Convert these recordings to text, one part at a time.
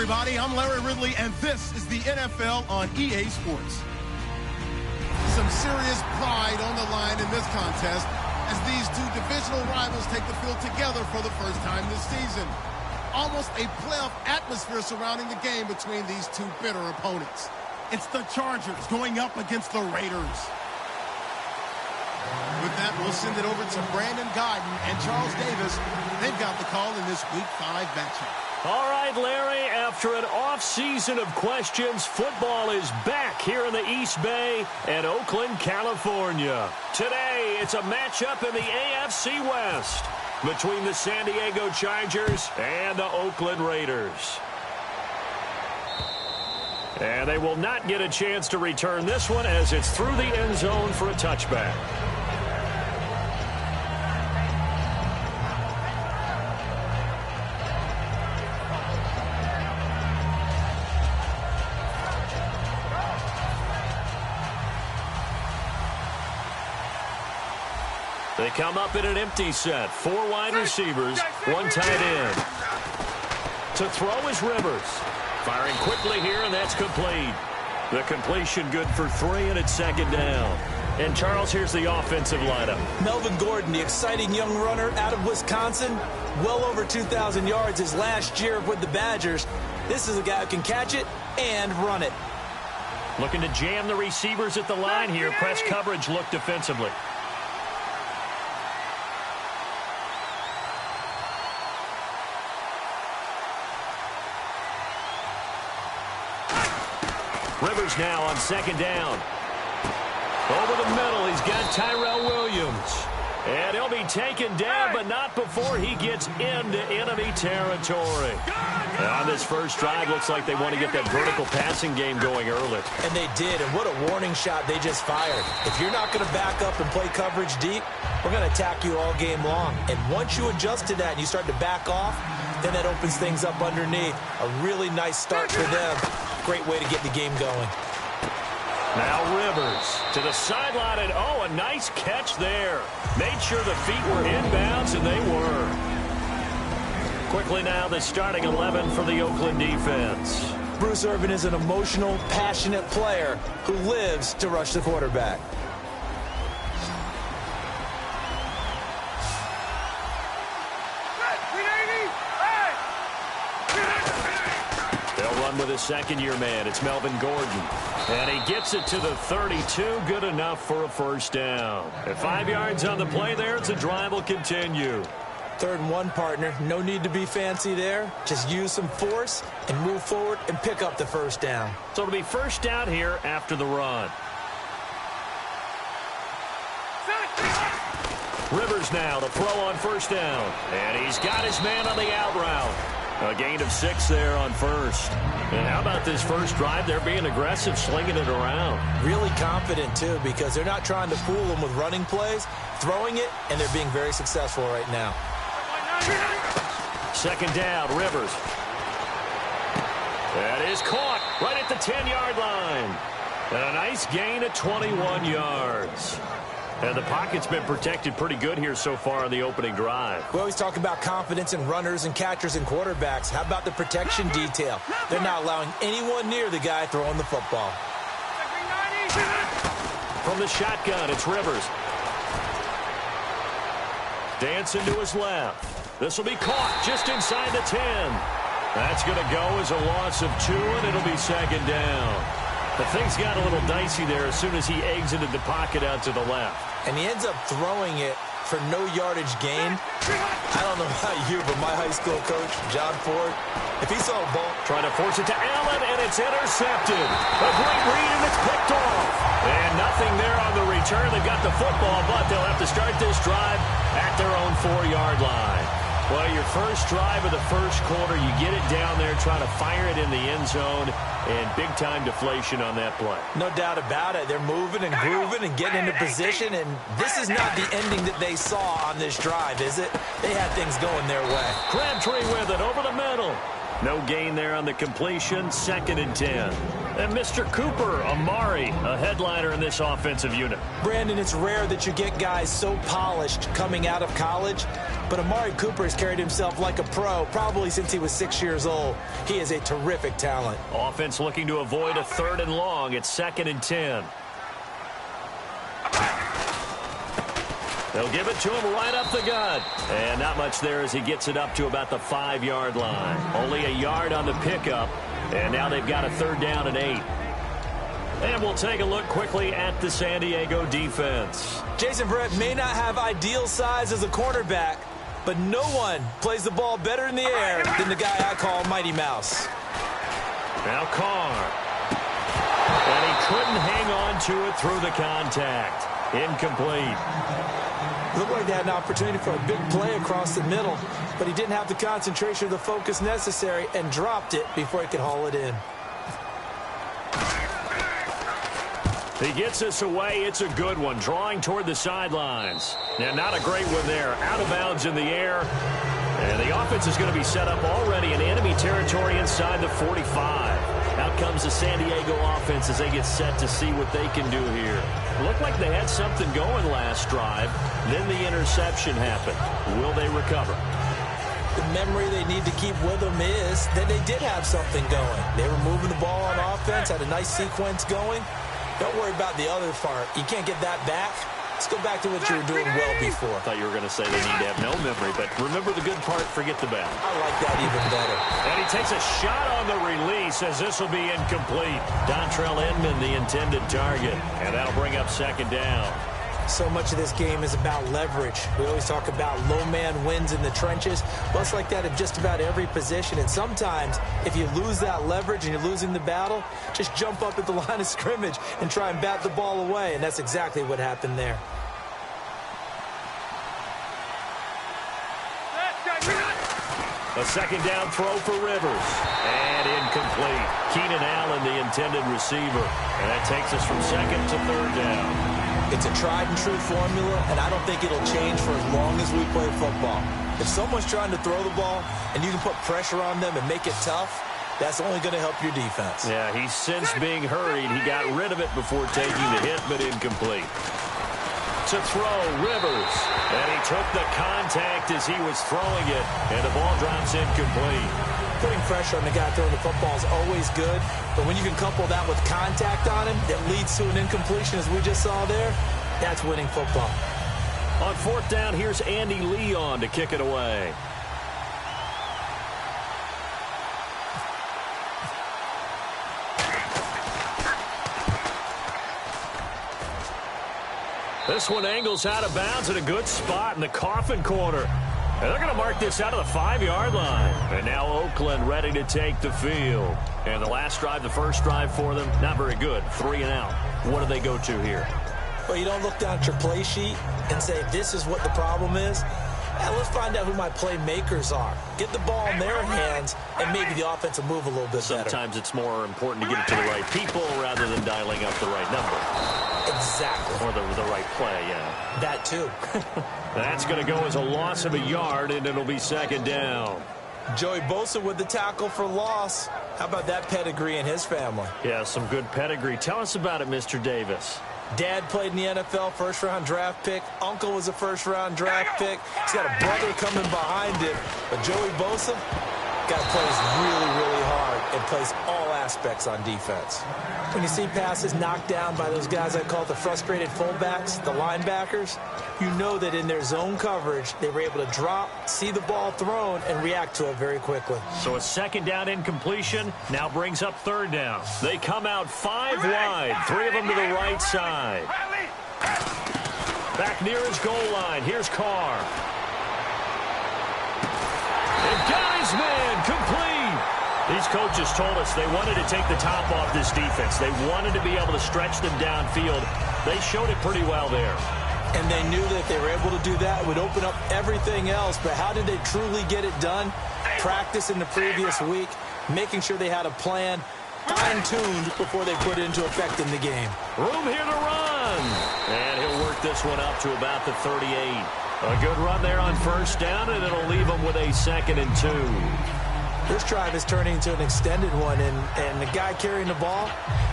everybody. I'm Larry Ridley, and this is the NFL on EA Sports. Some serious pride on the line in this contest as these two divisional rivals take the field together for the first time this season. Almost a playoff atmosphere surrounding the game between these two bitter opponents. It's the Chargers going up against the Raiders. With that, we'll send it over to Brandon Guyton and Charles Davis. They've got the call in this Week 5 matchup. All right, Larry, after an off-season of questions, football is back here in the East Bay and Oakland, California. Today, it's a matchup in the AFC West between the San Diego Chargers and the Oakland Raiders. And they will not get a chance to return this one as it's through the end zone for a touchback. They come up in an empty set. 4 wide receivers, 1 tight end. To throw is Rivers. Firing quickly here, and that's complete. The completion good for 3, and it's second down. And, Charles, here's the offensive lineup. Melvin Gordon, the exciting young runner out of Wisconsin. Well over 2,000 yards his last year with the Badgers. This is a guy who can catch it and run it. Looking to jam the receivers at the line here. Press coverage look defensively. Rivers now on second down. Over the middle, he's got Tyrell Williams. And he'll be taken down, but not before he gets into enemy territory. On this first drive, looks like they want to get that vertical passing game going early. And they did, and what a warning shot they just fired. If you're not going to back up and play coverage deep, we're going to attack you all game long. And once you adjust to that and you start to back off, then that opens things up underneath. A really nice start for them. Great way to get the game going. Now Rivers to the sideline, and oh, a nice catch there. Made sure the feet were inbounds, and they were. Quickly now, the starting 11 for the Oakland defense. Bruce Irvin is an emotional, passionate player who lives to rush the quarterback. With his second-year man, it's Melvin Gordon. And he gets it to the 32, good enough for a first down. At 5 yards on the play there, it's a drive will continue. 3rd and 1, partner. No need to be fancy there. Just use some force and move forward and pick up the first down. So it'll be first down here after the run. Rivers now to throw on first down. And he's got his man on the out route. A gain of 6 there on first. And how about this first drive? They're being aggressive, slinging it around. Really confident, too, because they're not trying to fool them with running plays, throwing it, and they're being very successful right now. Second down, Rivers. That is caught right at the 10-yard line. And a nice gain of 21 yards. And the pocket's been protected pretty good here so far on the opening drive. We always talk about confidence in runners and catchers and quarterbacks. How about the protection detail? They're not allowing anyone near the guy throwing the football. From the shotgun, it's Rivers. Dancing to his left. This will be caught just inside the 10. That's going to go as a loss of 2, and it'll be second down. But things got a little dicey there as soon as he exited the pocket out to the left. And he ends up throwing it for no yardage gain. I don't know about you, but my high school coach, John Ford, if he saw a ball... Trying to force it to Allen, and it's intercepted. A great read, and it's picked off. And nothing there on the return. They've got the football, but they'll have to start this drive at their own 4-yard line. Well, your first drive of the first quarter, you get it down there, trying to fire it in the end zone, and big-time deflation on that play. No doubt about it. They're moving and grooving and getting into position, and this is not the ending that they saw on this drive, is it? They had things going their way. Crabtree with it over the middle. No gain there on the completion, 2nd and 10. And Mr. Cooper Amari, a headliner in this offensive unit. Brandon, it's rare that you get guys so polished coming out of college, but Amari Cooper has carried himself like a pro probably since he was 6 years old. He is a terrific talent. Offense looking to avoid a 3rd and long. It's 2nd and 10. They'll give it to him right up the gut. And not much there as he gets it up to about the 5-yard line. Only a yard on the pickup. And now they've got a 3rd down and 8. And we'll take a look quickly at the San Diego defense. Jason Verrett may not have ideal size as a cornerback, but no one plays the ball better in the air than the guy I call Mighty Mouse. Now Carr. And he couldn't hang on to it through the contact. Incomplete. Looked like they had an opportunity for a big play across the middle, but he didn't have the concentration or the focus necessary and dropped it before he could haul it in. He gets us away. It's a good one. Drawing toward the sidelines. Now, not a great one there. Out of bounds in the air. And the offense is going to be set up already in enemy territory inside the 45. Out comes the San Diego offense as they get set to see what they can do here. Looked like they had something going last drive. Then the interception happened. Will they recover? The memory they need to keep with them is that they did have something going. They were moving the ball on offense, had a nice sequence going. Don't worry about the other part. You can't get that back. Let's go back to what you were doing well before. I thought you were going to say they need to have no memory, but remember the good part, forget the bad. I like that even better. And he takes a shot on the release as this will be incomplete. Dontrell Inman, the intended target, and that'll bring up 2nd down. So much of this game is about leverage. We always talk about low man wins in the trenches. Well, it's like that in just about every position. And sometimes, if you lose that leverage and you're losing the battle, just jump up at the line of scrimmage and try and bat the ball away. And that's exactly what happened there. A 2nd down throw for Rivers. And incomplete. Keenan Allen, the intended receiver. And that takes us from 2nd to 3rd down. It's a tried-and-true formula, and I don't think it'll change for as long as we play football. If someone's trying to throw the ball and you can put pressure on them and make it tough, that's only going to help your defense. Yeah, he's since being hurried. He got rid of it before taking the hit, but incomplete. To throw, Rivers. And he took the contact as he was throwing it, and the ball drops incomplete. Putting pressure on the guy throwing the football is always good, but when you can couple that with contact on him that leads to an incompletion, as we just saw there, that's winning football. On 4th down, here's Andy Leon to kick it away. This one angles out of bounds at a good spot in the coffin corner. And they're going to mark this out of the 5-yard line. And now Oakland ready to take the field. And the last drive, the first drive for them, not very good. 3 and out. What do they go to here? Well, you don't look down at your play sheet and say, this is what the problem is. Let's find out who my playmakers are. Get the ball in their hands, and maybe the offense will move a little bit better. Sometimes it's more important to get it to the right people rather than dialing up the right number. Exactly. Or the right play, yeah. That too. That's going to go as a loss of a yard, and it'll be 2nd down. Joey Bosa with the tackle for loss. How about that pedigree in his family? Yeah, some good pedigree. Tell us about it, Mr. Davis. Dad played in the NFL, first-round draft pick. Uncle was a first-round draft pick. He's got a brother coming behind him. But Joey Bosa, guy plays really, really hard and plays all aspects on defense. When you see passes knocked down by those guys I call the frustrated fullbacks, the linebackers, you know that in their zone coverage, they were able to drop, see the ball thrown, and react to it very quickly. So a 2nd down incompletion now brings up 3rd down. They come out 5 wide, 3 of them to the right side. Back near his goal line, here's Carr. And got his man, complete. These coaches told us they wanted to take the top off this defense. They wanted to be able to stretch them downfield. They showed it pretty well there. And they knew that if they were able to do that, it would open up everything else. But how did they truly get it done? Practice in the previous week, making sure they had a plan, fine-tuned before they put it into effect in the game. Room here to run. And he'll work this one up to about the 38. A good run there on 1st down, and it'll leave them with a 2nd and 2. This drive is turning into an extended one, and the guy carrying the ball,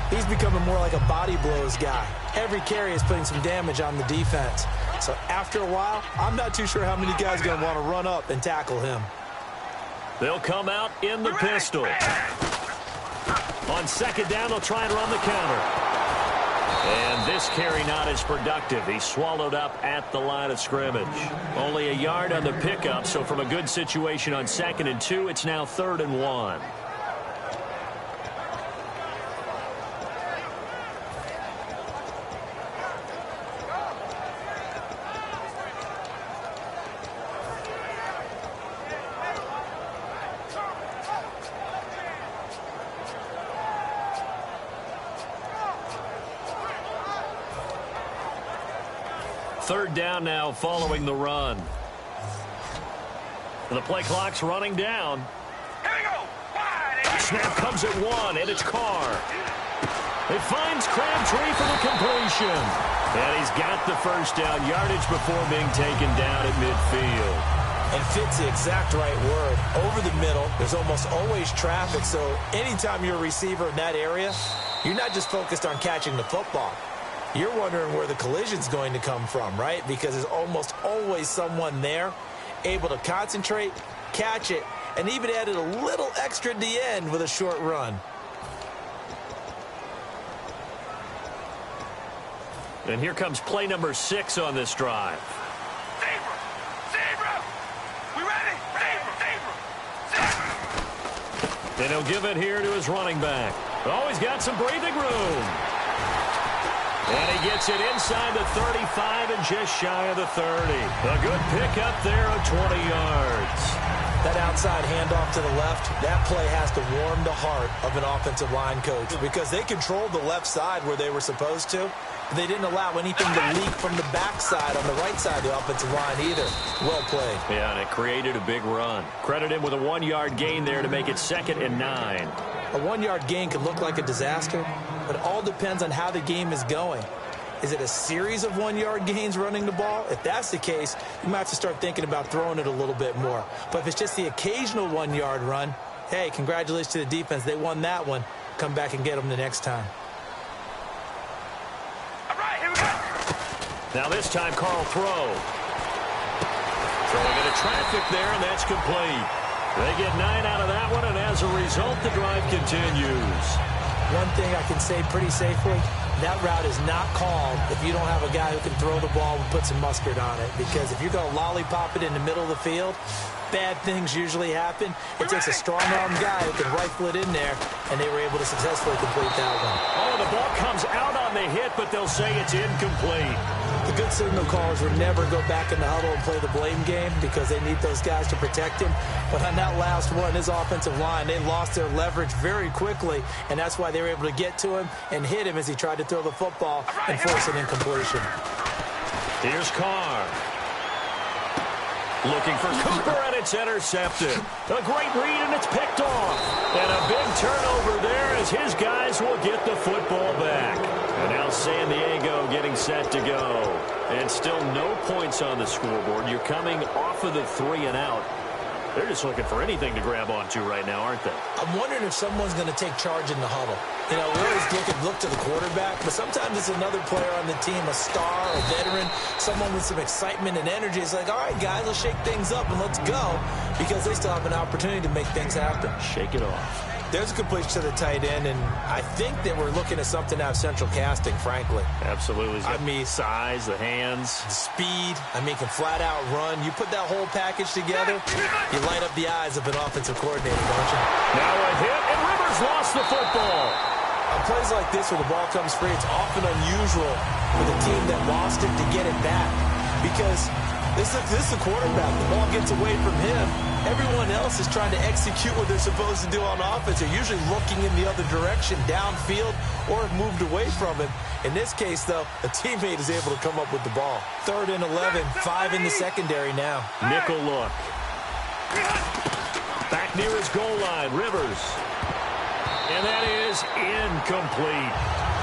he's becoming more like a body blows guy. Every carry is putting some damage on the defense. So after a while, I'm not too sure how many guys are going to want to run up and tackle him. They'll come out in the pistol. On second down, they'll try and run the counter. And this carry not as productive. He's swallowed up at the line of scrimmage. Only a yard on the pickup, so from a good situation on 2nd and 2, it's now 3rd and 1. Third down now following the run. The play clock's running down. Here we go. Snap comes at 1, and it's Carr. It finds Crabtree for the completion. And he's got the first down yardage before being taken down at midfield. And fits the exact right word. Over the middle, there's almost always traffic, so anytime you're a receiver in that area, you're not just focused on catching the football. You're wondering where the collision's going to come from, right? Because there's almost always someone there able to concentrate, catch it, and even added a little extra at the end with a short run. And here comes play number 6 on this drive. Zebra! We ready? Zebra! And he'll give it here to his running back. Oh, he's got some breathing room. And he gets it inside the 35 and just shy of the 30. A good pickup there of 20 yards. That outside handoff to the left, that play has to warm the heart of an offensive line coach because they controlled the left side where they were supposed to. But they didn't allow anything to leak from the backside on the right side of the offensive line either. Well played. Yeah, and it created a big run. Credit him with a 1-yard gain there to make it 2nd and 9. A 1-yard gain can look like a disaster, but it all depends on how the game is going. Is it a series of 1-yard gains running the ball? If that's the case, you might have to start thinking about throwing it a little bit more. But if it's just the occasional 1-yard run, hey, congratulations to the defense. They won that one. Come back and get them the next time. All right, here we go. Now this time, Carl throw. Throwing into traffic there, and that's complete. They get 9 out of that one, and as a result, the drive continues. One thing I can say pretty safely, that route is not called if you don't have a guy who can throw the ball and put some mustard on it. Because if you're going to lollipop it in the middle of the field, bad things usually happen. It takes a strong-armed guy who can rifle it in there, and they were able to successfully complete that one. Oh, the ball comes out on the hit, but they'll say it's incomplete. The good signal callers would never go back in the huddle and play the blame game because they need those guys to protect him. But on that last one, his offensive line, they lost their leverage very quickly, and that's why they were able to get to him and hit him as he tried to throw the football and force an incompletion. Here's Carr. Looking for Cooper, and it's intercepted. A great read, and it's picked off. And a big turnover there as his guys will get the football back. And now San Diego getting set to go. And still no points on the scoreboard. You're coming off of the 3 and out. They're just looking for anything to grab onto right now, aren't they? I'm wondering if someone's going to take charge in the huddle. You know, we always look to the quarterback, but sometimes it's another player on the team, a star, a veteran, someone with some excitement and energy. It's like, all right, guys, let's shake things up and let's go, because they still have an opportunity to make things happen. Shake it off. There's a completion to the tight end, and I think that we're looking at something out of central casting, frankly. Absolutely. I mean, size, the hands. Speed. I mean, can flat out run. You put that whole package together, you light up the eyes of an offensive coordinator, don't you? Now a hit, and Rivers lost the football. On plays like this where the ball comes free, it's often unusual for the team that lost it to get it back. Because this is the quarterback. The ball gets away from him. Everyone else is trying to execute what they're supposed to do on offense. They're usually looking in the other direction, downfield, or have moved away from him. In this case, though, a teammate is able to come up with the ball. 3rd and 11, 5 in the secondary now. Nickel look. Back near his goal line, Rivers. And that is incomplete.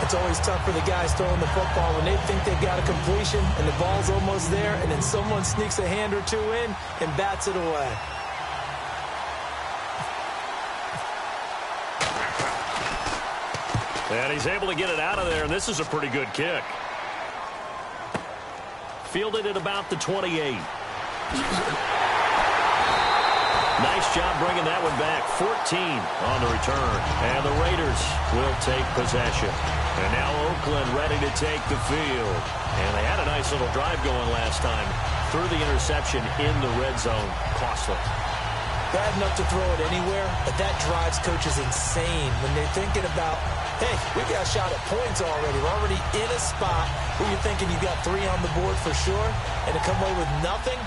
It's always tough for the guys throwing the football when they think they've got a completion and the ball's almost there, and then someone sneaks a hand or two in and bats it away. And he's able to get it out of there, and this is a pretty good kick. Fielded at about the 28. Nice job bringing that one back. 14 on the return. And the Raiders will take possession. And now Oakland ready to take the field. And they had a nice little drive going last time. Threw the interception in the red zone. Costly. Bad enough to throw it anywhere, but that drives coaches insane when they're thinking about, hey, we got a shot at points already. We're already in a spot where you're thinking you got 3 on the board for sure, and to come away with nothing,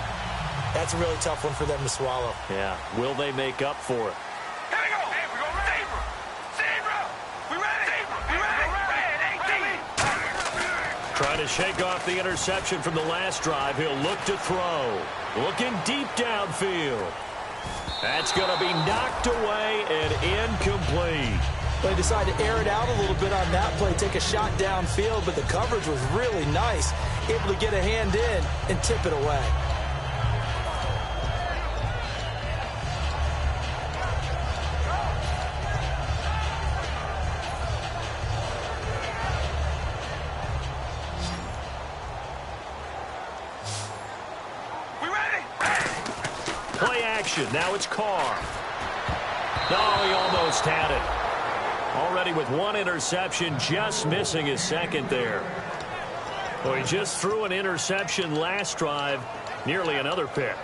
that's a really tough one for them to swallow. Yeah. Will they make up for it? Here we go. Hey, we go Zebra. Zebra. We ready? Zebra. We ready? Ready. Trying to shake off the interception from the last drive. He'll look to throw. Looking deep downfield. That's going to be knocked away and incomplete. They decided to air it out a little bit on that play, take a shot downfield, but the coverage was really nice. Able to get a hand in and tip it away. Now it's Carr. No, he almost had it. Already with 1 interception, just missing his second there. Well, he just threw an interception last drive, nearly another pick.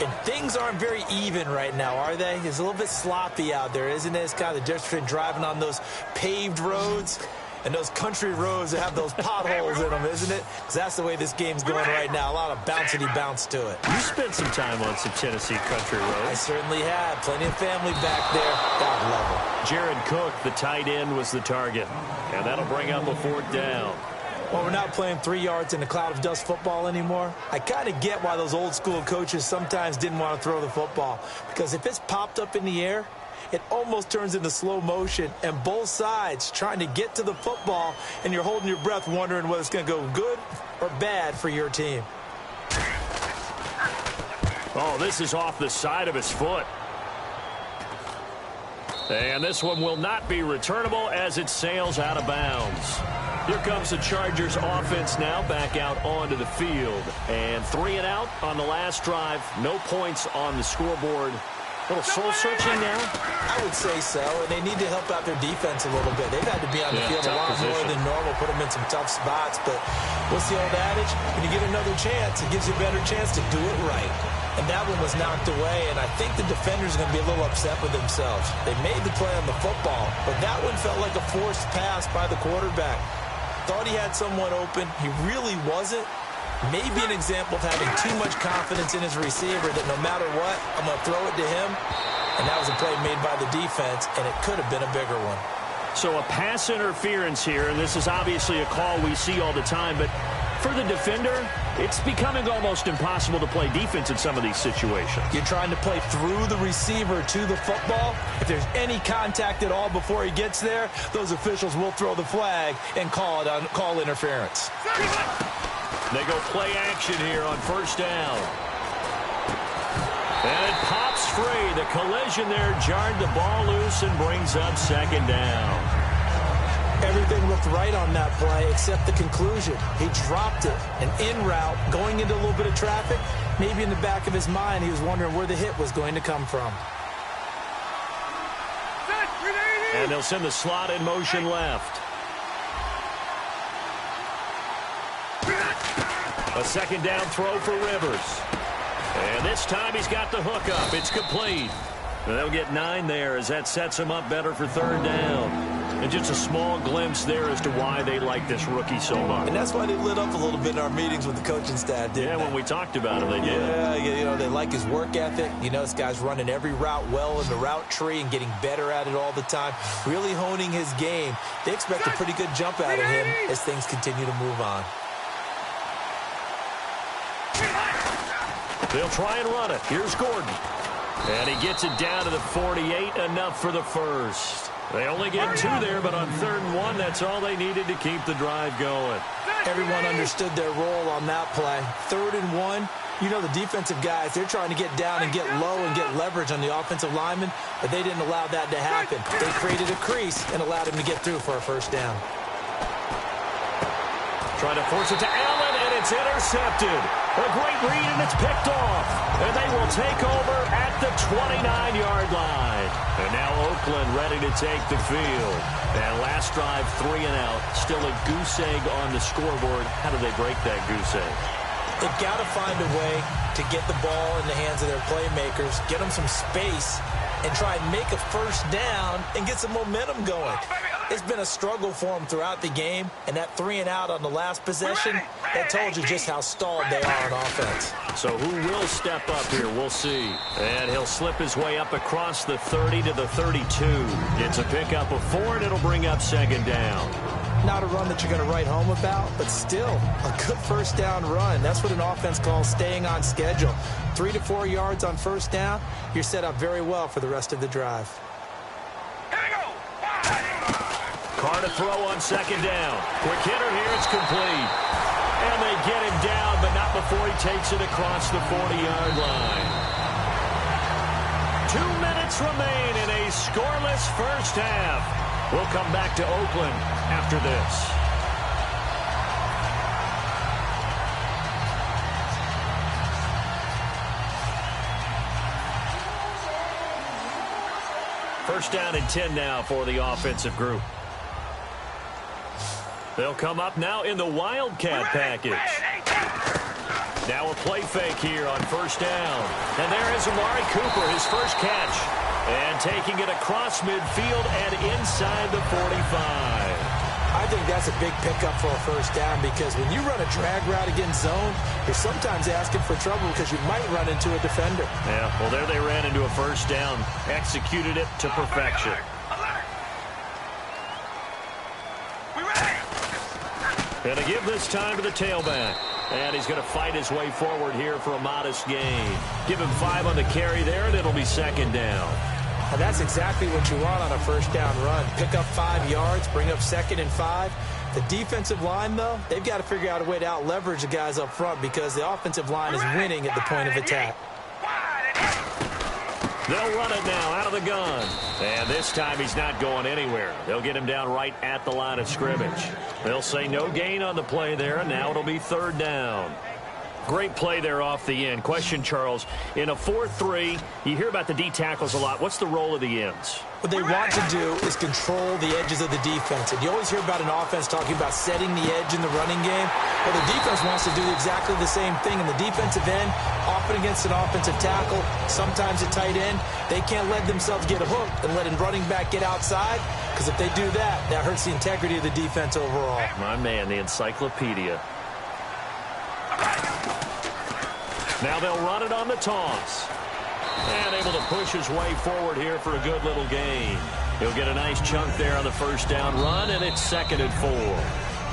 And things aren't very even right now, are they? It's a little bit sloppy out there, isn't it? It's kind of the difference between driving on those paved roads and those country roads that have those potholes in them, isn't it? Because that's the way this game's going right now. A lot of bouncy bounce to it. You spent some time on some Tennessee country roads. I certainly have. Plenty of family back there. God love them. Jared Cook, the tight end, was the target. And that'll bring up a 4th down. Well, we're not playing 3 yards in a cloud of dust football anymore. I kind of get why those old school coaches sometimes didn't want to throw the football. Because if it's popped up in the air, it almost turns into slow motion, and both sides trying to get to the football, and you're holding your breath wondering whether it's going to go good or bad for your team. Oh, this is off the side of his foot. And this one will not be returnable as it sails out of bounds. Here comes the Chargers offense now back out onto the field. And 3 and out on the last drive. No points on the scoreboard. A little soul-searching now? I would say so, and they need to help out their defense a little bit. They've had to be on the field a lot more than normal, put them in some tough spots. But what's the old adage? When you get another chance, it gives you a better chance to do it right. And that one was knocked away, and I think the defenders are going to be a little upset with themselves. They made the play on the football, but that one felt like a forced pass by the quarterback. Thought he had someone open. He really wasn't. Maybe an example of having too much confidence in his receiver that no matter what, I'm going to throw it to him. And that was a play made by the defense, and it could have been a bigger one. So a pass interference here, and this is obviously a call we see all the time, but for the defender, it's becoming almost impossible to play defense in some of these situations. You're trying to play through the receiver to the football. If there's any contact at all before he gets there, those officials will throw the flag and call interference. They go play action here on 1st down. And it pops free. The collision there jarred the ball loose and brings up 2nd down. Everything looked right on that play except the conclusion. He dropped it. And en route, going into a little bit of traffic, maybe in the back of his mind, he was wondering where the hit was going to come from. And they'll send the slot in motion left. A 2nd down throw for Rivers. And this time he's got the hook up. It's complete. And they'll get 9 there as that sets him up better for 3rd down. And just a small glimpse there as to why they like this rookie so much. And that's why they lit up a little bit in our meetings with the coaching staff, didn't they? When we talked about him, they did. Yeah, you know, they like his work ethic. You know, this guy's running every route well in the route tree and getting better at it all the time, really honing his game. They expect a pretty good jump out of him as things continue to move on. They'll try and run it. Here's Gordon. And he gets it down to the 48, enough for the first. They only get 2 there, but on 3rd and 1, that's all they needed to keep the drive going. Everyone understood their role on that play. 3rd and 1, You know, the defensive guys, they're trying to get down and get low and get leverage on the offensive lineman, but they didn't allow that to happen. They created a crease and allowed him to get through for a first down. Trying to force it to Allen, and it's intercepted. A great read, and it's picked off. And they will take over at the 29-yard line. And now Oakland ready to take the field. And last drive, 3 and out. Still a goose egg on the scoreboard. How do they break that goose egg? They've got to find a way to get the ball in the hands of their playmakers, get them some space, and try and make a first down and get some momentum going. It's been a struggle for them throughout the game, and that 3 and out on the last possession, that told you just how stalled they are on offense. So who will step up here? We'll see. And he'll slip his way up across the 30 to the 32. It's a pickup of 4, and it'll bring up second down. Not a run that you're going to write home about, but still a good first down run. That's what an offense calls staying on schedule. 3 to 4 yards on first down, you're set up very well for the rest of the drive. Here we go. Carr to throw on second down. Quick hitter here, it's complete. And they get him down, but not before he takes it across the 40-yard line. 2 minutes remain in a scoreless first half. We'll come back to Oakland after this. First down and 10 now for the offensive group. They'll come up now in the Wildcat package. Now a play fake here on first down. And there is Amari Cooper, his first catch. And taking it across midfield and inside the 45. I think that's a big pickup for a first down because when you run a drag route against zone, you're sometimes asking for trouble because you might run into a defender. Yeah, well, there they ran into a first down. Executed it to perfection. And to give this time to the tailback. And he's going to fight his way forward here for a modest gain. Give him 5 on the carry there, and it'll be second down. And that's exactly what you want on a first down run. Pick up 5 yards, bring up second and 5. The defensive line, though, they've got to figure out a way to out-leverage the guys up front because the offensive line is winning at the point of attack. They'll run it now out of the gun. And this time he's not going anywhere. They'll get him down right at the line of scrimmage. They'll say no gain on the play there, and now it'll be third down. Great play there off the end. Question, Charles, in a 4-3, you hear about the D tackles a lot. What's the role of the ends? What they want to do is control the edges of the defense. And you always hear about an offense talking about setting the edge in the running game. Well, the defense wants to do exactly the same thing. In the defensive end, often against an offensive tackle, sometimes a tight end, they can't let themselves get hooked and let a running back get outside. Because if they do that, that hurts the integrity of the defense overall. My man, the encyclopedia. Now they'll run it on the toss. And able to push his way forward here for a good little gain. He'll get a nice chunk there on the first down run, and it's second and 4.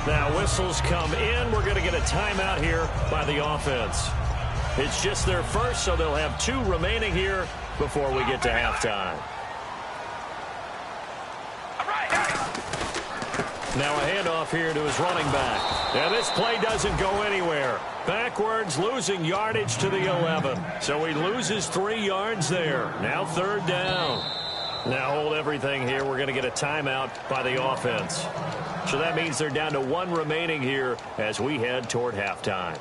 Now whistles come in. We're going to get a timeout here by the offense. It's just their first, so they'll have 2 remaining here before we get to halftime. Now a handoff here to his running back. And this play doesn't go anywhere. Backwards, losing yardage to the 11. So he loses 3 yards there. Now third down. Now hold everything here. We're going to get a timeout by the offense. So that means they're down to 1 remaining here as we head toward halftime.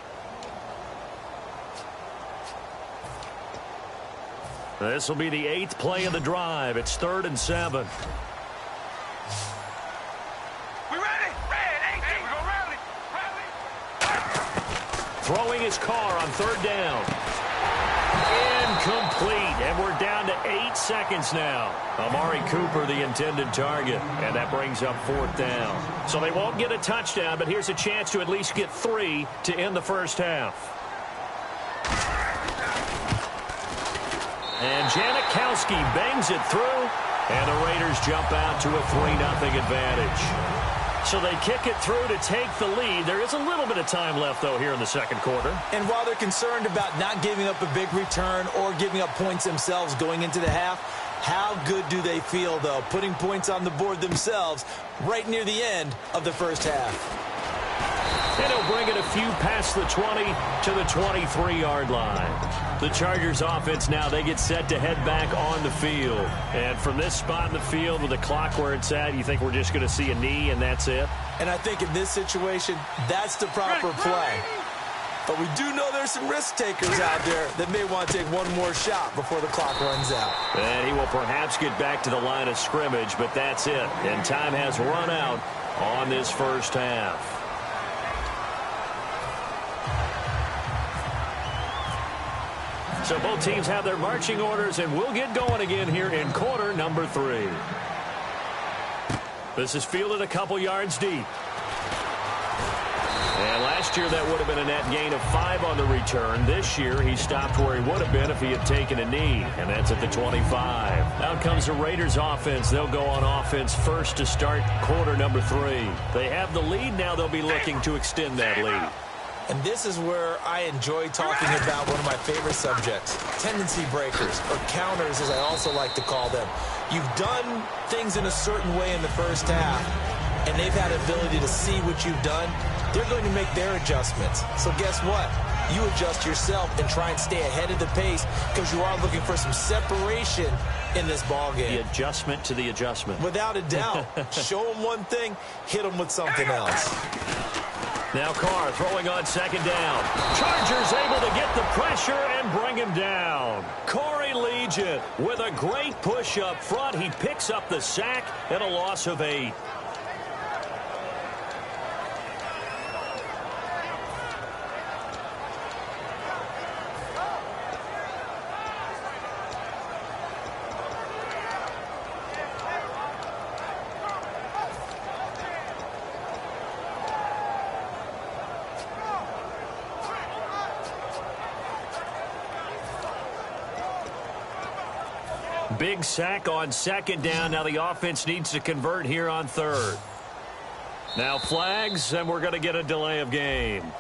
This will be the 8th play of the drive. It's 3rd and 7. Throwing his car on third down. Incomplete. And we're down to 8 seconds now. Amari Cooper, the intended target. And that brings up 4th down. So they won't get a touchdown, but here's a chance to at least get 3 to end the first half. And Janikowski bangs it through. And the Raiders jump out to a 3-0 advantage. So they kick it through to take the lead. There is a little bit of time left, though, here in the second quarter. And while they're concerned about not giving up a big return or giving up points themselves going into the half, how good do they feel, though, putting points on the board themselves right near the end of the first half? And he'll bring it a few past the 20 to the 23-yard line. The Chargers offense now, they get set to head back on the field. And from this spot in the field with the clock where it's at, you think we're just going to see a knee and that's it? And I think in this situation, that's the proper play. But we do know there's some risk takers out there that may want to take one more shot before the clock runs out. And he will perhaps get back to the line of scrimmage, but that's it. And time has run out on this first half. So both teams have their marching orders, and we'll get going again here in quarter number 3. This is fielded a couple yards deep. And last year that would have been a net gain of 5 on the return. This year he stopped where he would have been if he had taken a knee, and that's at the 25. Out comes the Raiders offense. They'll go on offense first to start quarter number 3. They have the lead. Now they'll be looking to extend that lead. And this is where I enjoy talking about one of my favorite subjects, tendency breakers, or counters as I also like to call them. You've done things in a certain way in the first half, and they've had the ability to see what you've done. They're going to make their adjustments. So guess what? You adjust yourself and try and stay ahead of the pace because you are looking for some separation in this ball game. The adjustment to the adjustment. Without a doubt. Show them one thing, hit them with something else. Now Carr throwing on second down. Chargers able to get the pressure and bring him down. Corey Legion with a great push up front. He picks up the sack and a loss of 8. Big sack on second down. Now the offense needs to convert here on third. Now flags, and we're going to get a delay of game.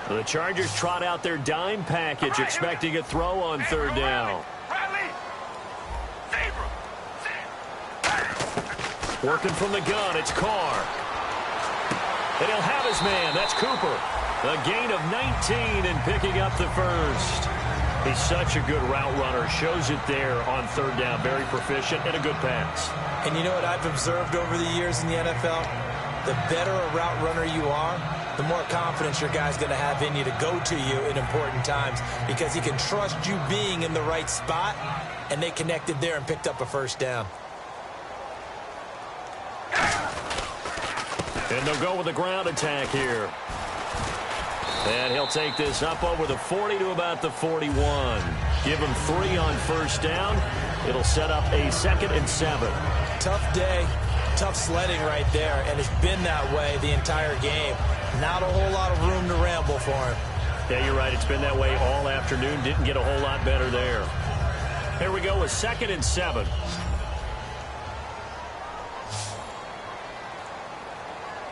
The Chargers trot out their dime package, expecting a throw on third down. Working from the gun, it's Carr. And he'll have his man. That's Cooper. A gain of 19 and picking up the first. He's such a good route runner. Shows it there on third down. Very proficient and a good pass. And you know what I've observed over the years in the NFL? The better a route runner you are, the more confidence your guy's going to have in you to go to you in important times because he can trust you being in the right spot, and they connected there and picked up a first down. And they'll go with the ground attack here. And he'll take this up over the 40 to about the 41. Give him 3 on first down. It'll set up a 2nd and 7. Tough day, tough sledding right there, and it's been that way the entire game. Not a whole lot of room to ramble for him. Yeah, you're right. It's been that way all afternoon. Didn't get a whole lot better there. Here we go with 2nd and 7. Here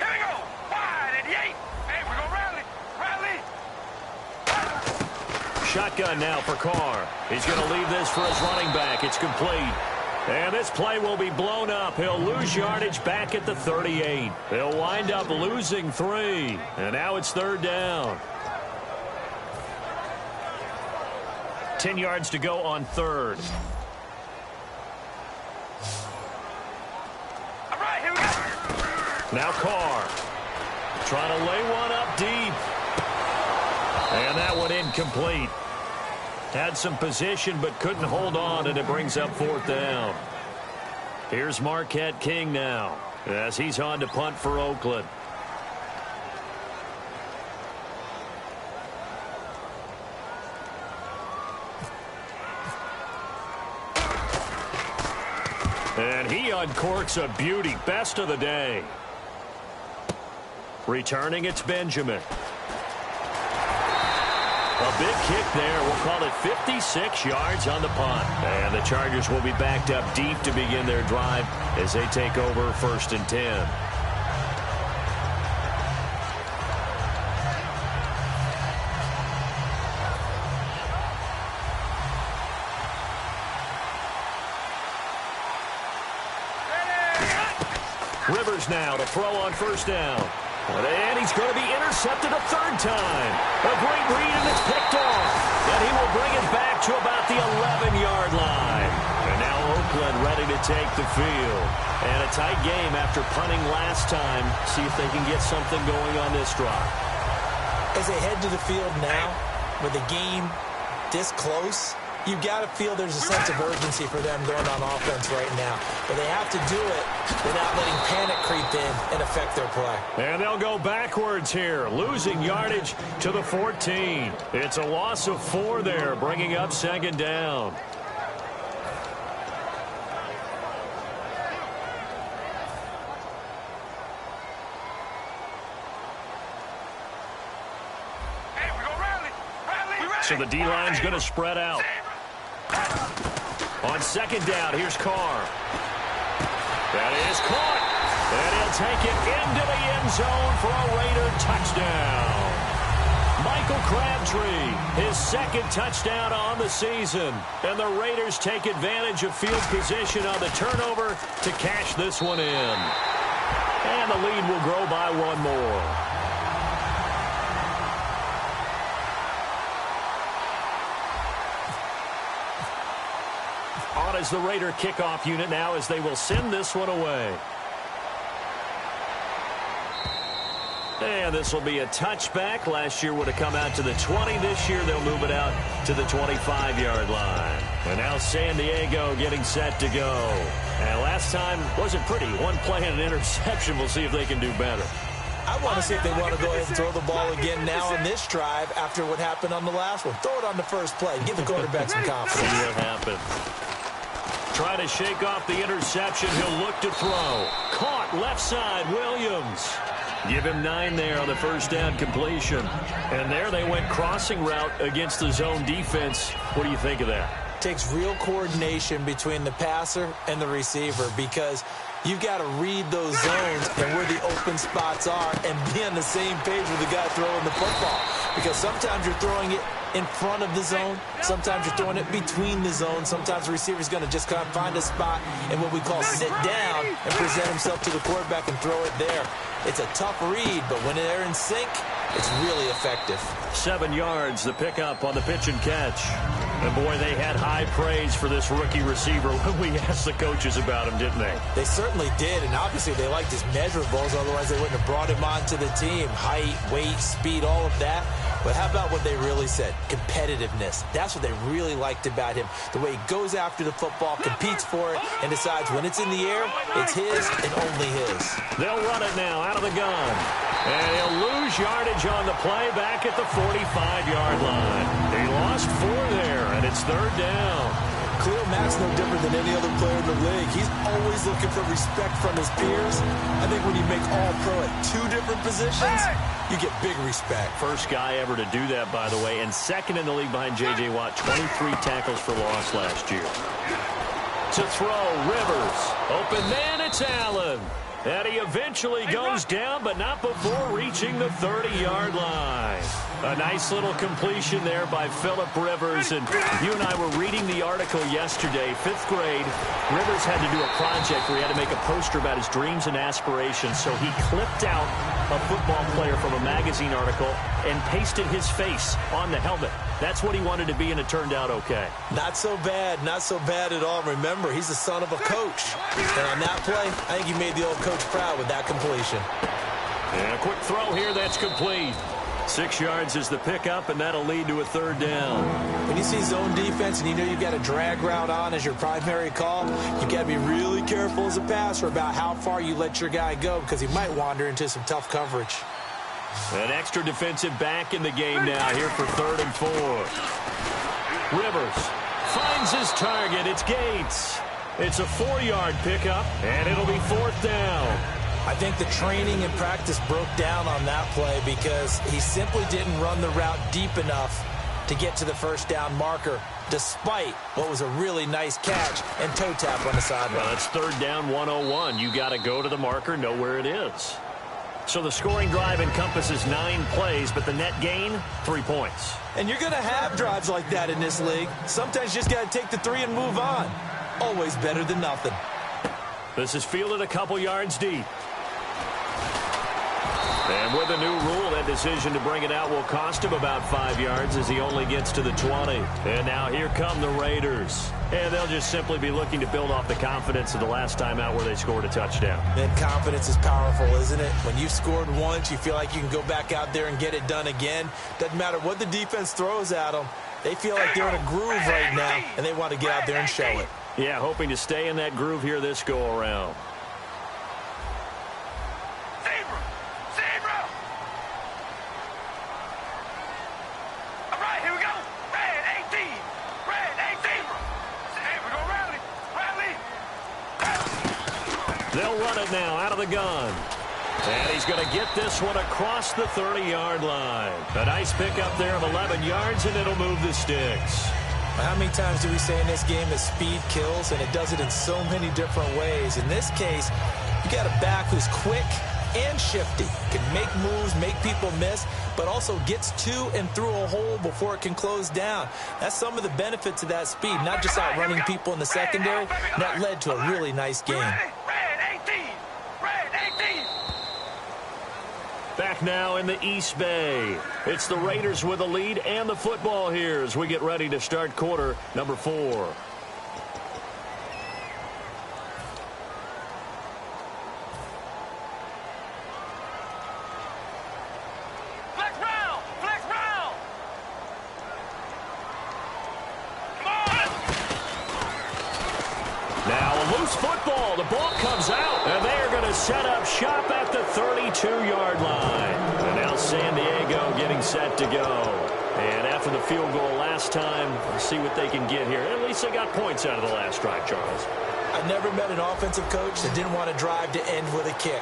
we go. Wide at the 8. Hey, we're going to rally. Shotgun now for Carr. He's going to leave this for his running back. It's complete. And this play will be blown up. He'll lose yardage back at the 38. He'll wind up losing 3. And now it's third down. 10 yards to go on third. All right, here we go. Now Carr. Trying to lay one up deep. And that one incomplete. Had some position but couldn't hold on, and it brings up 4th down. Here's Marquette King now as he's on to punt for Oakland. And he uncorks a beauty. Best of the day. Returning, it's Benjamin. A big kick there. We'll call it 56 yards on the punt. And the Chargers will be backed up deep to begin their drive as they take over 1st and 10. Rivers now to throw on 1st down. And he's going to be intercepted a 3rd time. A great read, and it's picked off. And he will bring it back to about the 11-yard line. And now Oakland ready to take the field. And a tight game after punting last time. See if they can get something going on this drive. As they head to the field now, with the game this close, you've got to feel there's a sense of urgency for them going on offense right now. But they have to do it without letting panic creep in and affect their play. And they'll go backwards here, losing yardage to the 14. It's a loss of 4 there, bringing up 2nd down. Hey, we gonna rally. So the D-line's going to spread out. On 2nd down, here's Carr. That is caught. And he'll take it into the end zone for a Raider touchdown. Michael Crabtree, his 2nd touchdown on the season. And the Raiders take advantage of field position on the turnover to cash this one in. And the lead will grow by 1 more. On as the Raider kickoff unit now as they will send this one away. And this will be a touchback. Last year would have come out to the 20. This year they'll move it out to the 25-yard line. And now San Diego getting set to go. And last time wasn't pretty. 1 play and an interception. We'll see if they can do better. I want to see if they want to go ahead and throw the ball again now on this drive after what happened on the last one. Throw it on the first play. Give the quarterback some confidence. See what happens. Try to shake off the interception. He'll look to throw. Caught left side, Williams. Give him 9 there on the 1st down completion. And there they went crossing route against the zone defense. What do you think of that? Takes real coordination between the passer and the receiver because you've got to read those zones and where the open spots are and be on the same page with the guy throwing the football. Because sometimes you're throwing it in front of the zone. Sometimes you're throwing it between the zones. Sometimes the receiver's going to just kind of find a spot and what we call sit down and present himself to the quarterback and throw it there. It's a tough read, but when they're in sync, it's really effective. 7 yards, the pickup on the pitch and catch. And boy, they had high praise for this rookie receiver when we asked the coaches about him, didn't they? They certainly did, and obviously they liked his measurables, otherwise they wouldn't have brought him onto the team. Height, weight, speed, all of that. But how about what they really said? Competitiveness. That's what they really liked about him. The way he goes after the football, competes for it, and decides when it's in the air, it's his and only his. They'll run it now out of the gun. And he'll lose yardage on the play back at the 45-yard line. He lost 4 there, and it's 3rd down. Khalil Mack's no different than any other player in the league. He's always looking for respect from his peers. I think when you make All-Pro at 2 different positions, you get big respect. First guy ever to do that, by the way, and 2nd in the league behind J.J. Watt. 23 tackles for loss last year. To throw, Rivers. Open man, it's Allen. And he eventually goes down, but not before reaching the 30-yard line. A nice little completion there by Phillip Rivers. And you and I were reading the article yesterday, 5th grade. Rivers had to do a project where he had to make a poster about his dreams and aspirations. So he clipped out a football player from a magazine article and pasted his face on the helmet. That's what he wanted to be, and it turned out okay. Not so bad at all. Remember, he's the son of a coach. And on that play, I think he made the old coach proud with that completion. And a quick throw here, that's complete. 6 yards is the pickup, and that'll lead to a 3rd down. When you see zone defense and you know you've got a drag route on as your primary call, you've got to be really careful as a passer about how far you let your guy go because he might wander into some tough coverage. An extra defensive back in the game now here for 3rd and 4. Rivers finds his target. It's Gates. It's a 4-yard pickup, and it'll be 4th down. I think the training and practice broke down on that play because he simply didn't run the route deep enough to get to the first down marker, despite what was a really nice catch and toe tap on the sideline. Well, that's third down 101. You got to go to the marker, know where it is. So the scoring drive encompasses 9 plays, but the net gain, 3 points. And you're going to have drives like that in this league. Sometimes you just got to take the 3 and move on. Always better than nothing. This is fielded a couple yards deep. And with a new rule, that decision to bring it out will cost him about 5 yards as he only gets to the 20. And now here come the Raiders. And they'll just simply be looking to build off the confidence of the last time out where they scored a touchdown. And confidence is powerful, isn't it? When you've scored once, you feel like you can go back out there and get it done again. Doesn't matter what the defense throws at them. They feel like they're in a groove right now, and they want to get out there and show it. Yeah, hoping to stay in that groove here this go-around. They'll run it now out of the gun. And he's going to get this one across the 30-yard line. A nice pickup there of 11 yards, and it'll move the sticks. How many times do we say in this game that speed kills, and it does it in so many different ways? In this case, you got a back who's quick and shifty, can make moves, make people miss, but also gets to and through a hole before it can close down. That's some of the benefits of that speed, not just outrunning people in the secondary, and that led to a really nice game. Back now in the East Bay. It's the Raiders with the lead and the football here as we get ready to start quarter number 4. Football. The ball comes out, and they are going to set up shop at the 32-yard line. And now San Diego getting set to go. And after the field goal last time, let's see what they can get here. At least they got points out of the last drive, Charles. I never met an offensive coach that didn't want to drive to end with a kick.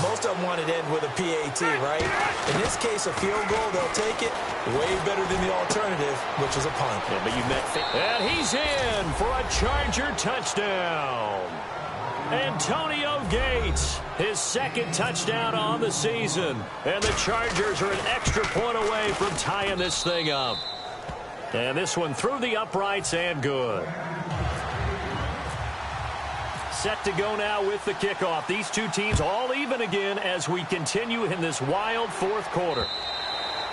Most of them wanted to end with a PAT, right? In this case, a field goal, they'll take it way better than the alternative, which is a punt. Yeah, but you met and he's in for a Charger touchdown. Antonio Gates, his second touchdown on the season. And the Chargers are an extra point away from tying this thing up. And this one through the uprights and good. Set to go now with the kickoff. These two teams all even again as we continue in this wild fourth quarter.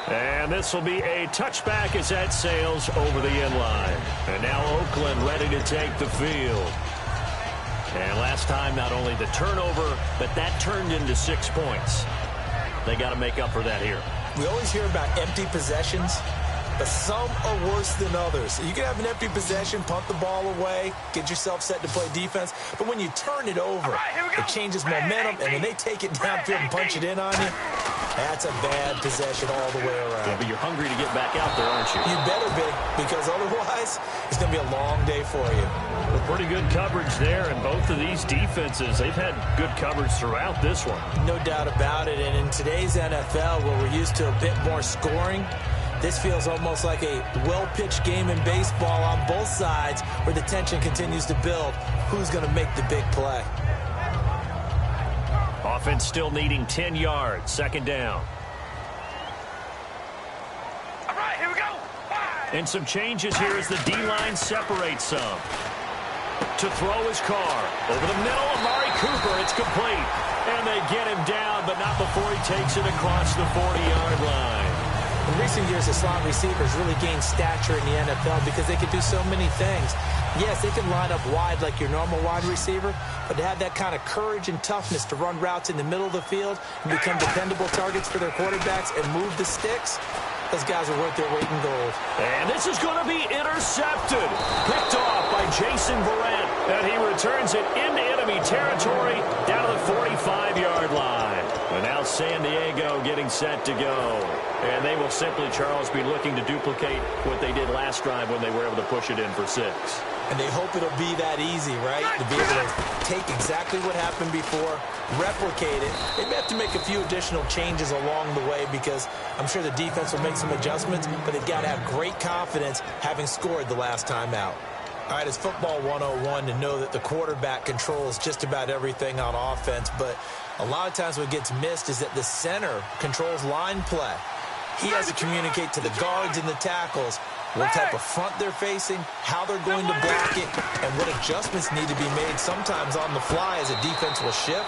And this will be a touchback as that sails over the end line. And now Oakland ready to take the field. And last time, not only the turnover, but that turned into 6 points. They got to make up for that here. We always hear about empty possessions, but some are worse than others. You can have an empty possession, punt the ball away, get yourself set to play defense, but when you turn it over, it changes momentum, and when they take it downfield and punch it in on you, that's a bad possession all the way around. Yeah, but you're hungry to get back out there, aren't you? You better be, because otherwise, it's going to be a long day for you. Well, pretty good coverage there, and both of these defenses, they've had good coverage throughout this one. No doubt about it, and in today's NFL, where we're used to a bit more scoring, this feels almost like a well-pitched game in baseball on both sides where the tension continues to build. Who's going to make the big play? Offense still needing 10 yards. Second down. All right, here we go. And some changes here as the D-line separates some. To throw his car. Over the middle, Amari Cooper. It's complete. And they get him down, but not before he takes it across the 40-yard line. In recent years, the slot receivers really gained stature in the NFL because they could do so many things. Yes, they can line up wide like your normal wide receiver, but to have that kind of courage and toughness to run routes in the middle of the field and become dependable targets for their quarterbacks and move the sticks, those guys are worth their weight in gold. And this is going to be intercepted. Picked off by Jason Verrett, and he returns it into enemy territory down to the 45-yard line. And now San Diego getting set to go. And they will simply, Charles, be looking to duplicate what they did last drive when they were able to push it in for 6. And they hope it'll be that easy, right? To be able to take exactly what happened before, replicate it. They may have to make a few additional changes along the way because I'm sure the defense will make some adjustments, but they've got to have great confidence having scored the last time out. All right, it's football 101 to know that the quarterback controls just about everything on offense, but a lot of times what gets missed is that the center controls line play. He has to communicate to the guards and the tackles what type of front they're facing, how they're going to block it, and what adjustments need to be made sometimes on the fly as a defense will shift.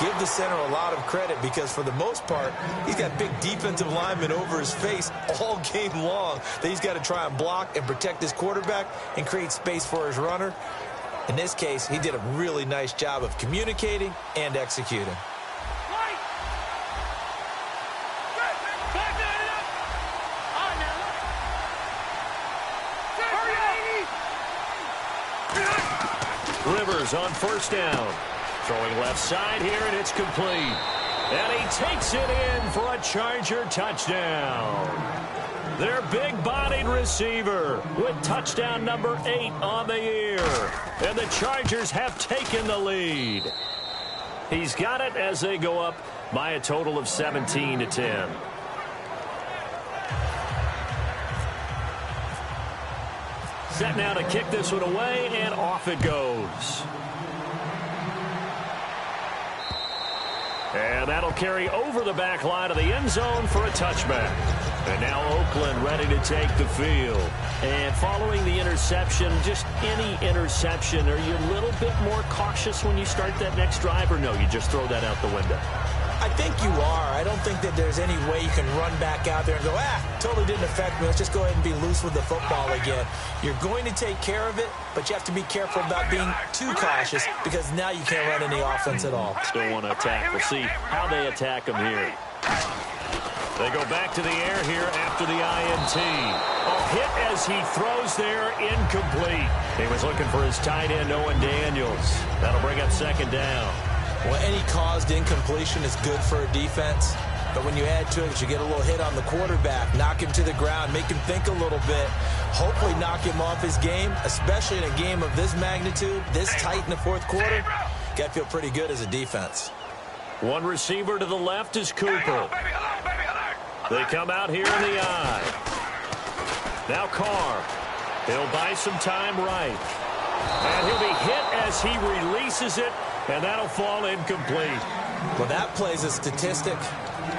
Give the center a lot of credit because for the most part, he's got big defensive linemen over his face all game long that he's got to try and block and protect his quarterback and create space for his runner. In this case, he did a really nice job of communicating and executing. Rivers on first down. Throwing left side here, and it's complete. And he takes it in for a Charger touchdown. Their big-bodied receiver with touchdown number 8 on the year. And the Chargers have taken the lead. He's got it as they go up by a total of 17-10. Set now to kick this one away, and off it goes. And that'll carry over the back line of the end zone for a touchback. And now Oakland ready to take the field. And following the interception, just any interception, are you a little bit more cautious when you start that next drive, or no, you just throw that out the window? I think you are. I don't think that there's any way you can run back out there and go, totally didn't affect me. Let's just go ahead and be loose with the football again. You're going to take care of it, but you have to be careful about being too cautious because now you can't run any offense at all. Still want to attack. We'll see how they attack him here. They go back to the air here after the INT. A hit as he throws there, incomplete. He was looking for his tight end, Owen Daniels. That'll bring up second down. Well, any caused incompletion is good for a defense. But when you add to it, you get a little hit on the quarterback, knock him to the ground, make him think a little bit, hopefully knock him off his game, especially in a game of this magnitude, this tight in the fourth quarter. Got to feel pretty good as a defense. One receiver to the left is Cooper. They come out here in the eye. Now Carr. He'll buy some time right. And he'll be hit as he releases it, and that'll fall incomplete. Well, that plays a statistic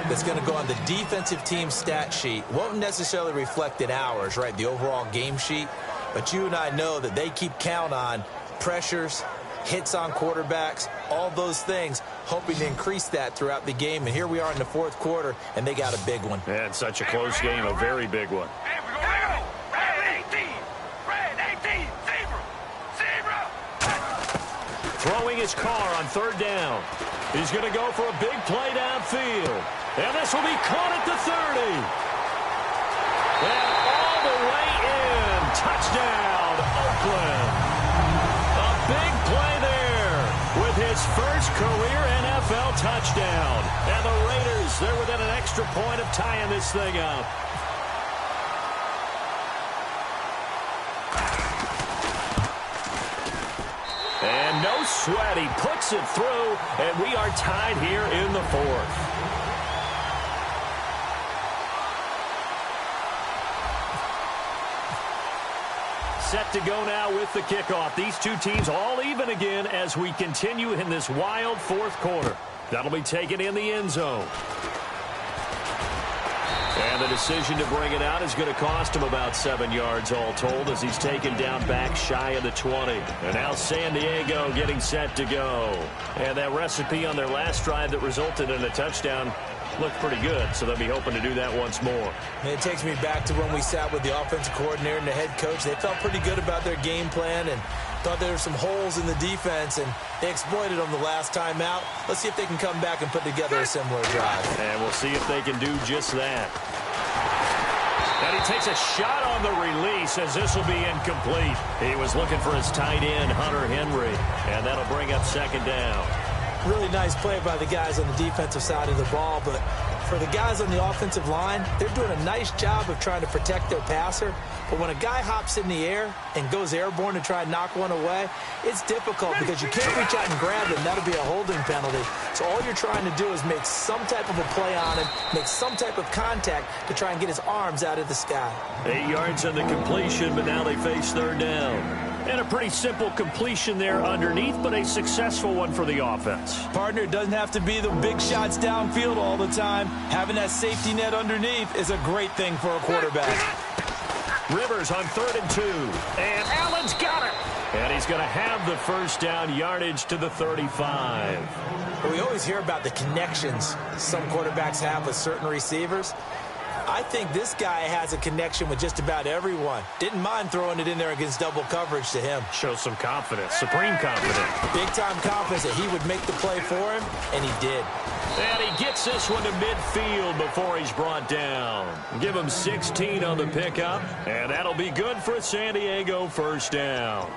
that's going to go on the defensive team stat sheet. Won't necessarily reflect in ours, right, the overall game sheet. But you and I know that they keep count on pressures, hits on quarterbacks, all those things, hoping to increase that throughout the game. And here we are in the fourth quarter, and they got a big one. And such a close game, a very big one. Throwing his car on third down. He's going to go for a big play downfield. And this will be caught at the 30. And all the way in. Touchdown, Oakland. A big play there with his first career NFL touchdown. And the Raiders, they're within an extra point of tying this thing up. And no sweat, he puts it through, and we are tied here in the fourth. Set to go now with the kickoff. These two teams all even again as we continue in this wild fourth quarter. That'll be taken in the end zone. And the decision to bring it out is going to cost him about 7 yards all told as he's taken down back shy of the 20. And now San Diego getting set to go. And that recipe on their last drive that resulted in a touchdown looked pretty good, so they'll be hoping to do that once more. And it takes me back to when we sat with the offensive coordinator and the head coach. They felt pretty good about their game plan and thought there were some holes in the defense, and they exploited them the last time out. Let's see if they can come back and put together a similar drive. And we'll see if they can do just that. And he takes a shot on the release as this will be incomplete. He was looking for his tight end, Hunter Henry, and that'll bring up second down. Really nice play by the guys on the defensive side of the ball, but for the guys on the offensive line, they're doing a nice job of trying to protect their passer. But when a guy hops in the air and goes airborne to try and knock one away, it's difficult because you can't reach out and grab it, and that'll be a holding penalty. So all you're trying to do is make some type of a play on him, make some type of contact to try and get his arms out of the sky. 8 yards on the completion, but now they face third down. And a pretty simple completion there underneath, but a successful one for the offense. Partner, it doesn't have to be the big shots downfield all the time. Having that safety net underneath is a great thing for a quarterback. Rivers on 3rd and 2. And Allen's got it. And he's going to have the first down, yardage to the 35. We always hear about the connections some quarterbacks have with certain receivers. I think this guy has a connection with just about everyone. Didn't mind throwing it in there against double coverage to him. Shows some confidence, supreme confidence. Big-time confidence that he would make the play for him, and he did. And he gets this one to midfield before he's brought down. Give him 16 on the pickup, and that'll be good for a San Diego first down.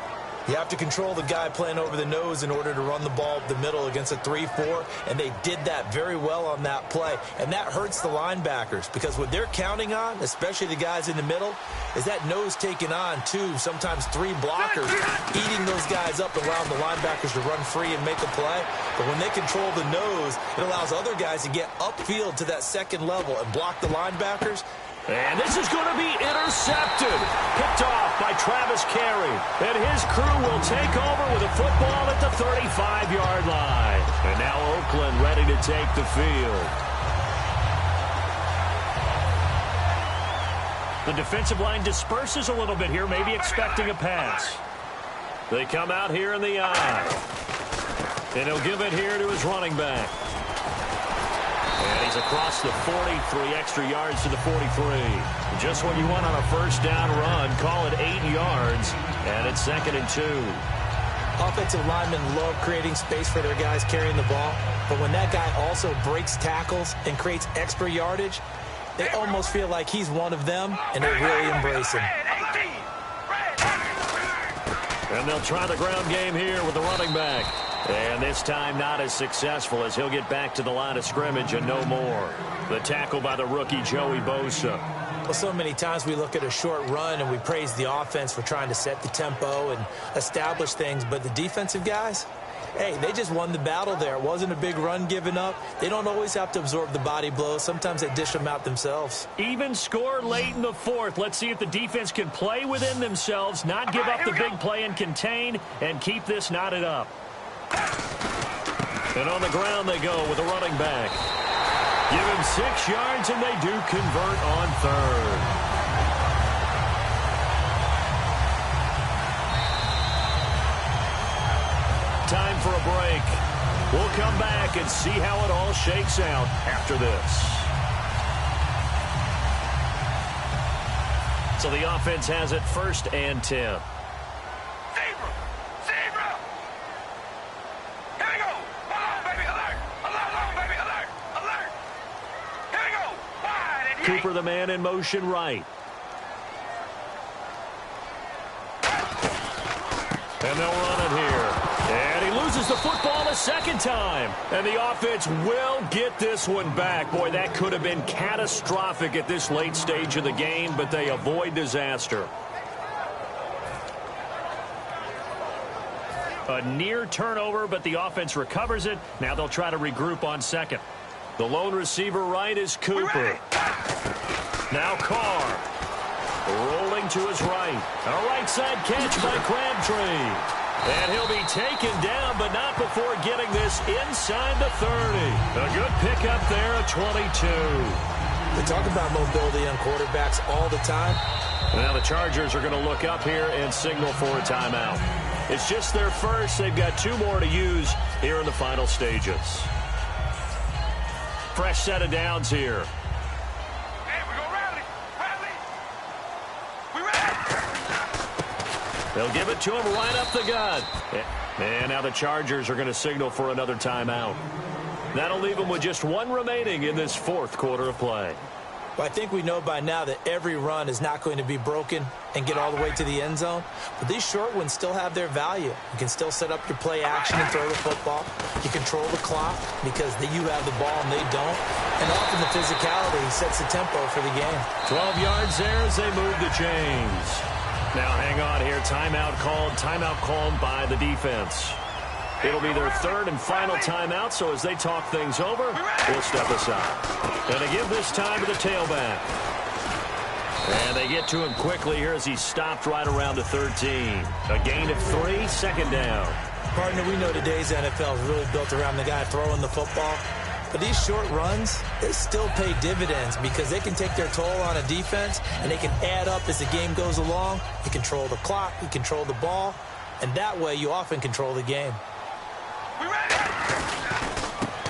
You have to control the guy playing over the nose in order to run the ball up the middle against a 3-4, and they did that very well on that play. And that hurts the linebackers because what they're counting on, especially the guys in the middle, is that nose taking on 2, sometimes 3 blockers, eating those guys up and allowing the linebackers to run free and make a play. But when they control the nose, it allows other guys to get upfield to that second level and block the linebackers. And this is going to be intercepted. Picked off by Travis Carey. And his crew will take over with a football at the 35-yard line. And now Oakland ready to take the field. The defensive line disperses a little bit here, maybe expecting a pass. They come out here in the eye. And he'll give it here to his running back. And he's across the 40, 3 extra yards to the 43. Just what you want on a first down run. Call it 8 yards, and it's 2nd and 2. Offensive linemen love creating space for their guys carrying the ball, but when that guy also breaks tackles and creates extra yardage, they almost feel like he's one of them, and they really embrace him. And they'll try the ground game here with the running back. And this time not as successful as he'll get back to the line of scrimmage and no more. The tackle by the rookie Joey Bosa. Well, so many times we look at a short run and we praise the offense for trying to set the tempo and establish things, but the defensive guys, hey, they just won the battle there. It wasn't a big run given up. They don't always have to absorb the body blows. Sometimes they dish them out themselves. Even score late in the 4th. Let's see if the defense can play within themselves, not give up the big play and contain, and keep this knotted up. And on the ground they go with the running back. Give him 6 yards, and they do convert on 3rd. Time for a break. We'll come back and see how it all shakes out after this. So the offense has it 1st and 10. Cooper, the man in motion right. And they'll run it here. And he loses the football a second time. And the offense will get this one back. Boy, that could have been catastrophic at this late stage of the game, but they avoid disaster. A near turnover, but the offense recovers it. Now they'll try to regroup on 2nd. The lone receiver right is Cooper. Now Carr. Rolling to his right. A right side catch by Crabtree. And he'll be taken down, but not before getting this inside the 30. A good pickup there at 22. They talk about mobility on quarterbacks all the time. Now the Chargers are going to look up here and signal for a timeout. It's just their first. They've got 2 more to use here in the final stages. Fresh set of downs here. Hey, we're gonna rally. We ready. They'll give it to him right up the gut. And now the Chargers are going to signal for another timeout. That'll leave them with just 1 remaining in this 4th quarter of play. Well, I think we know by now that every run is not going to be broken and get all the way to the end zone. But these short ones still have their value. You can still set up your play action and throw the football. You control the clock because you have the ball and they don't. And often the physicality sets the tempo for the game. 12 yards there as they move the chains. Now hang on here. Timeout called by the defense. It'll be their third and final timeout, so as they talk things over, we'll step aside. And they give this time to the tailback. And they get to him quickly here as he's stopped right around the 13. A gain of 3, second down. Partner, we know today's NFL is really built around the guy throwing the football. But these short runs, they still pay dividends because they can take their toll on a defense, and they can add up as the game goes along. You control the clock, you control the ball, and that way you often control the game.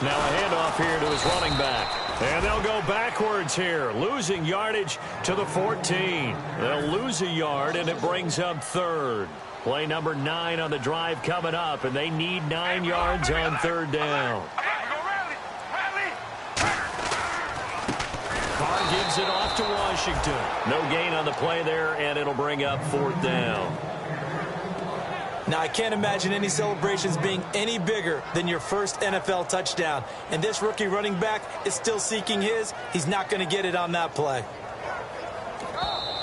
Now a handoff here to his running back. And they'll go backwards here, losing yardage to the 14. They'll lose a yard, and it brings up third. Play number 9 on the drive coming up, and they need 9 yards on third down. Carr gives it off to Washington. No gain on the play there, and it'll bring up fourth down. Now, I can't imagine any celebrations being any bigger than your first NFL touchdown. And this rookie running back is still seeking his. He's not going to get it on that play.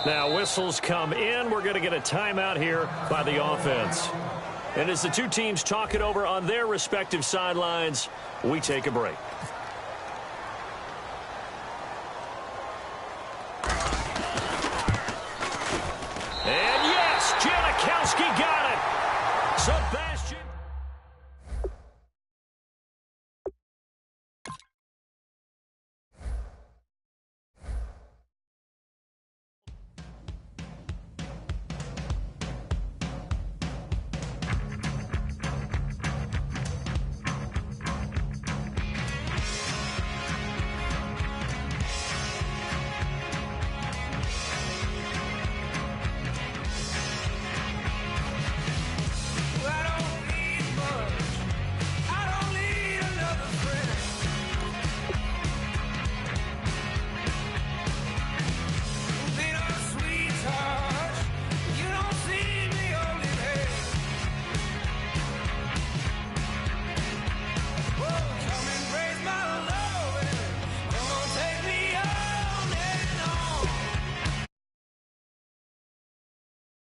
Now, whistles come in. We're going to get a timeout here by the offense. And as the two teams talk it over on their respective sidelines, we take a break.